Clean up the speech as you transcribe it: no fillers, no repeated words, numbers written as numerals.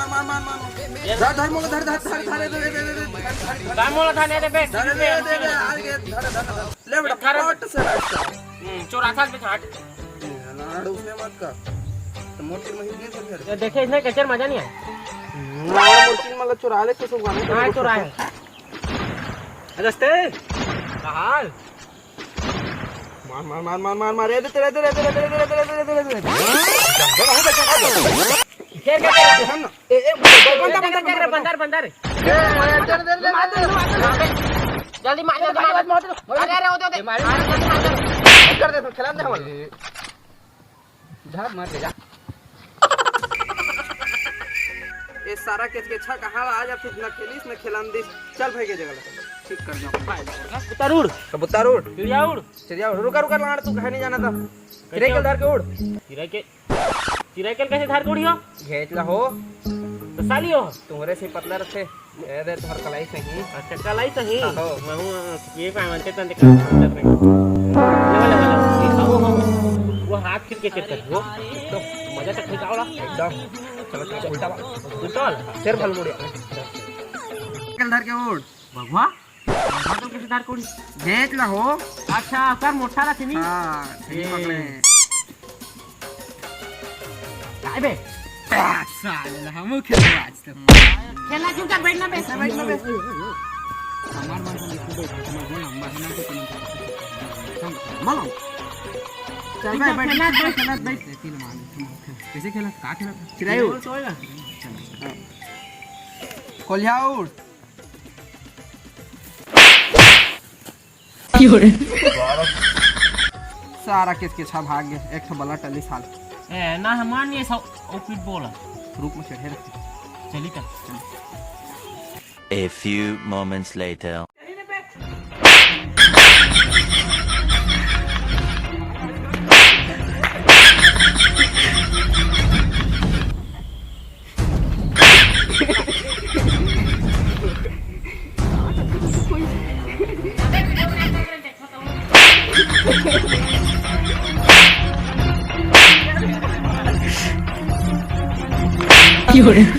धर मोला धर मोला थाने दे बे ले बेटा फट से चोरा था पे छाट नाड़ उसने मत का तो मोटी महीने से देखे इसने कचर मजा नहीं आया नाड़ मोटी मला चुरा ले कुछ गाने हां चोरा है रस्ते हाल मार रे तेरे खेल के हम बंदर जल्दी मार अरे दे कर दे खिला दे हम झाड़ मार दे जा ये सारा केच के छा कहां आ जा फिर न खेलिस न खिलान दिस चल भाई के जगह ठीक कर दो कबूतर उड़ चिड़िया उड़ रुका लाड़ तू कहीं नहीं जाना था चिड़ैकल धार के उड़ चिड़ैकल कैसे धार के उड़ियो घेचला हो तो साली हो तुम्हारे से पतला रखे ए दे तोहर कलाई सही अच्छा कलाई सही हो महू ये पावनते तंते अंदर में वो हाथ फिर के चेक कर वो तो मजा तक ठीक आवला एकदम चलो उल्टा सिर फल मुड़िया चिड़ैकल धार के उड़ भगवा तो कैसे धार के उड़ी घेचला हो अच्छा सर मोटा ला थी हां ठीक पकड़े काय बे साले हम खेलवा आज तो खेलना क्यों कर बैठना बे हमार मन में बैठ हमर महीना के मालूम चल भाई बैठ तीन मान कैसे खेला का खेला चिड़ाई कोल्हापुर सारा किसके छा भाग गए एक बला टली साल ए ना हमान ये सब ओपिट बोला रूप में चढ़े चली कर A few moments later. You're